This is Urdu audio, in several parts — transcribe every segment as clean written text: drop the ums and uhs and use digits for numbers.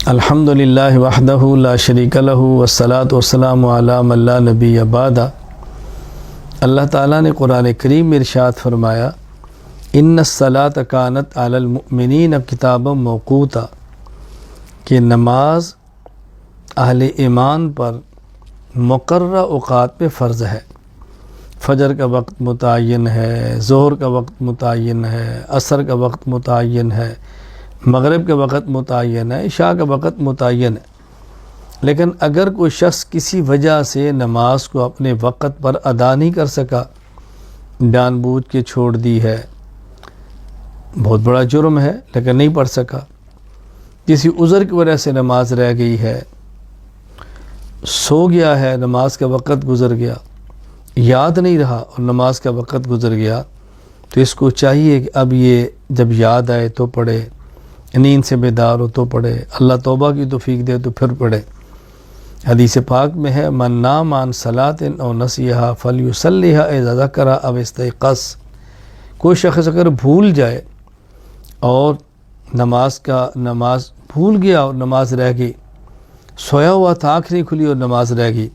الحمدللہ وحدہ لا شریک لہ والصلاۃ والسلام علی من لا نبی بعد۔ اللہ تعالیٰ نے قرآن کریم میں ارشاد فرمایا ان الصلاۃ کانت علی المؤمنین کتابا موقوتا، کہ نماز اہل ایمان پر مقررہ اوقات پہ فرض ہے۔ فجر کا وقت متعین ہے، ظہر کا وقت متعین ہے، عصر کا وقت متعین ہے، مغرب کا وقت متعین ہے، عشاء کا وقت متعین ہے۔ لیکن اگر کوئی شخص کسی وجہ سے نماز کو اپنے وقت پر ادا نہیں کر سکا، جان بوجھ کے چھوڑ دی ہے، بہت بڑا جرم ہے لیکن نہیں پڑھ سکا، کسی عذر کی وجہ سے نماز رہ گئی ہے، سو گیا ہے، نماز کا وقت گزر گیا، یاد نہیں رہا اور نماز کا وقت گزر گیا، تو اس کو چاہیے کہ اب یہ جب یاد آئے تو پڑھے، نیند سے بیدار ہو تو پڑھے، اللہ توبہ کی توفیق دے تو پھر پڑھے۔ حدیث پاک میں ہے من نام عن صلاۃ او نسیہا فلیصلیھا اذا ذکر او استیقظ، کوئی شخص اگر بھول جائے اور نماز بھول گیا اور نماز رہ گئی، سویا ہوا تھا، آنکھ نہیں کھلی اور نماز رہ گئی،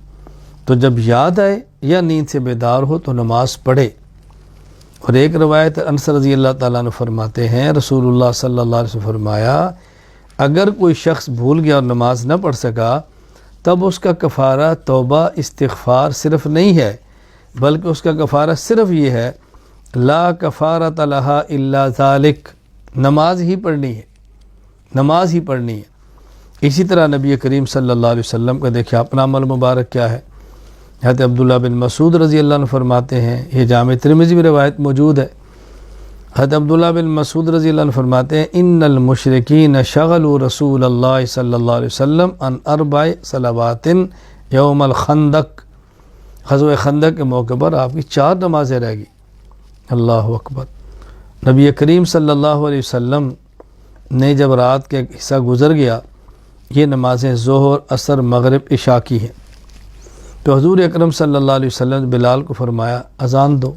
تو جب یاد آئے یا نیند سے بیدار ہو تو نماز پڑھے۔ اور ایک روایت انس رضی اللہ تعالیٰ عنہ فرماتے ہیں رسول اللہ صلی اللہ علیہ وسلم فرمایا اگر کوئی شخص بھول گیا اور نماز نہ پڑھ سکا تب اس کا کفارہ توبہ استغفار صرف نہیں ہے، بلکہ اس کا کفارہ صرف یہ ہے لا کفارۃ لہا الا ذالک، نماز ہی پڑھنی ہے، نماز ہی پڑھنی ہے۔ اسی طرح نبی کریم صلی اللہ علیہ وسلم کا دیکھیں اپنا عمل مبارک کیا ہے۔ حضرت عبداللہ بن مسعود رضی اللہ عنہ فرماتے ہیں، یہ جامع ترمذی میں روایت موجود ہے، حضرت عبداللہ بن مسعود رضی اللہ عنہ فرماتے ہیں ان المشرکین شغلوا رسول اللہ صلی اللہ علیہ وسلم عن 4 صلوات یوم الخندق، غزوہ خندق کے موقع پر آپ کی 4 نمازیں رہ گئی۔ اللہ اکبر۔ نبی کریم صلی اللہ علیہ وسلم نے جب رات کا ایک حصہ گزر گیا، یہ نمازیں ظہر، عصر، مغرب، عشاء کی ہیں، تو حضور اکرم صلی اللہ علیہ وسلم نے بلال کو فرمایا اذان دو،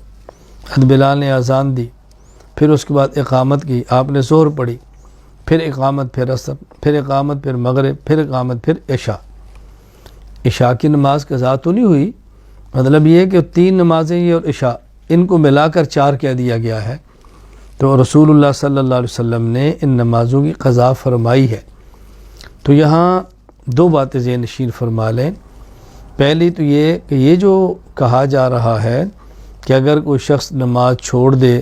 حضرت بلال نے اذان دی، پھر اس کے بعد اقامت کی، آپ نے ظہر پڑھی، پھر اقامت، پھر عصر، پھر اقامت، پھر مغرب، پھر اقامت، پھر عشاء۔ عشاء کی نماز قضا تو نہیں ہوئی، مطلب یہ کہ 3 نمازیں یہ اور عشاء ان کو ملا کر 4 کہہ دیا گیا ہے، تو رسول اللہ صلی اللہ علیہ وسلم نے ان نمازوں کی قضا فرمائی ہے۔ تو یہاں 2 باتیں ذہن نشین فرما لیں۔ پہلی تو یہ کہ یہ جو کہا جا رہا ہے کہ اگر کوئی شخص نماز چھوڑ دے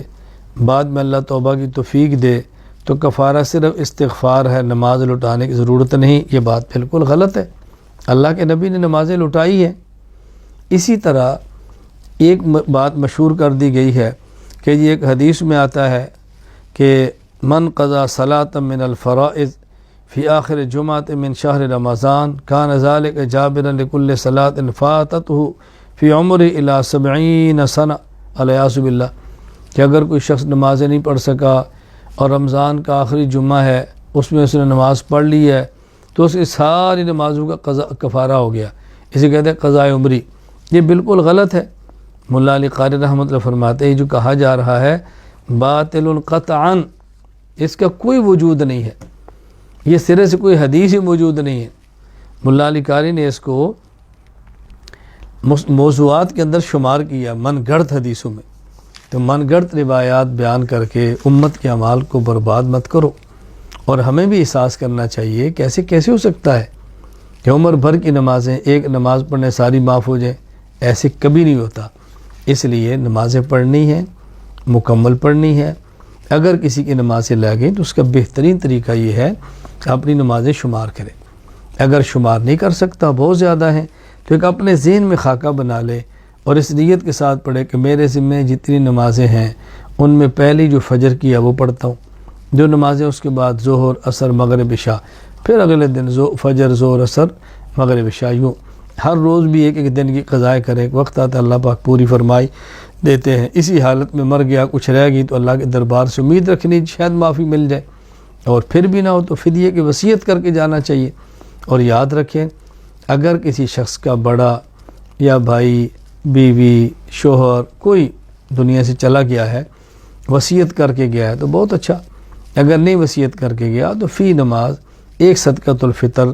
بعد میں اللہ توبہ کی توفیق دے تو کفارہ صرف استغفار ہے، نماز لٹانے کی ضرورت نہیں، یہ بات بالکل غلط ہے۔ اللہ کے نبی نے نمازیں لٹائی ہیں۔ اسی طرح ایک بات مشہور کر دی گئی ہے کہ یہ ایک حدیث میں آتا ہے کہ من قضا صلاۃ من الفرائض فی آخر جمعۃ من شہر رمضان کان ذلک جابرا لکل صلاۃ فاتتہ فی عمر الی 70 سنہ، الیاذ باللہ، کہ اگر کوئی شخص نمازیں نہیں پڑھ سکا اور رمضان کا آخری جمعہ ہے اس میں اس نے نماز پڑھ لی ہے تو اس کی ساری نمازوں کا کفارہ ہو گیا، اسے کہتے ہیں قضائے عمری۔ یہ بالکل غلط ہے۔ ملا علی قاری رحمۃ اللہ فرماتے ہیں جو کہا جا رہا ہے باطل قطعا، اس کا کوئی وجود نہیں ہے، یہ سرے سے کوئی حدیث ہی موجود نہیں ہے۔ ملا علی قاری نے اس کو موضوعات کے اندر شمار کیا، من گڑت حدیثوں میں، تو من گڑت روایات بیان کر کے امت کے اعمال کو برباد مت کرو۔ اور ہمیں بھی احساس کرنا چاہیے کہ کیسے ہو سکتا ہے کہ عمر بھر کی نمازیں ایک نماز پڑھنے ساری معاف ہو جائیں، ایسے کبھی نہیں ہوتا۔ اس لیے نمازیں پڑھنی ہیں، مکمل پڑھنی ہے۔ اگر کسی کی نمازیں لگیں تو اس کا بہترین طریقہ یہ ہے کہ اپنی نمازیں شمار کرے۔ اگر شمار نہیں کر سکتا، بہت زیادہ ہیں، تو ایک اپنے ذہن میں خاکہ بنا لے اور اس نیت کے ساتھ پڑھے کہ میرے ذمہ جتنی نمازیں ہیں ان میں پہلی جو فجر کی ہے وہ پڑھتا ہوں، جو نمازیں اس کے بعد ظہر، عصر، مغرب، عشاء، پھر اگلے دن فجر، ظہر، عصر، مغرب، عشاء، یوں ہر روز بھی ایک دن کی قضائے کرے۔ ایک وقت آتا ہے اللہ پاک پوری فرمائی دیتے ہیں، اسی حالت میں مر گیا، کچھ رہ گئی تو اللہ کے دربار سے امید رکھنی شاید معافی مل جائے، اور پھر بھی نہ ہو تو فدیے کی وصیت کر کے جانا چاہیے۔ اور یاد رکھیں اگر کسی شخص کا بڑا یا بھائی، بیوی، شوہر کوئی دنیا سے چلا گیا ہے، وصیت کر کے گیا ہے تو بہت اچھا، اگر نہیں وصیت کر کے گیا تو فی نماز ایک صدقۃ الفطر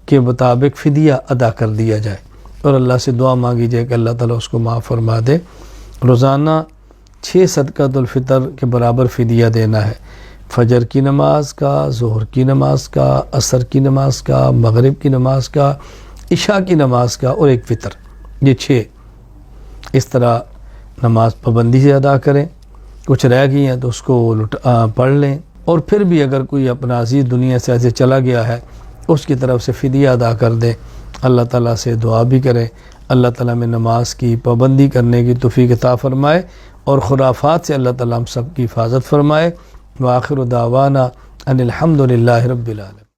کے مطابق فدیہ ادا کر دیا جائے اور اللہ سے دعا مانگی جائے کہ اللہ تعالیٰ اس کو معاف فرما دے۔ روزانہ 6 صدقۃ الفطر کے برابر فدیہ دینا ہے، فجر کی نماز کا، ظہر کی نماز کا، عصر کی نماز کا، مغرب کی نماز کا، عشاء کی نماز کا اور ایک فطر، یہ 6۔ اس طرح نماز پابندی سے ادا کریں، کچھ رہ گئی ہیں تو اس کو پڑھ لیں، اور پھر بھی اگر کوئی اپنا عزیز دنیا سے ایسے چلا گیا ہے اس کی طرف سے فدیہ ادا کر دیں، اللہ تعالیٰ سے دعا بھی کریں، اللہ تعالیٰ میں نماز کی پابندی کرنے کی توفیق عطا فرمائے اور خرافات سے اللہ تعالیٰ ہم سب کی حفاظت فرمائے۔ وآخر دعوانا ان الحمد للہ رب العالمین۔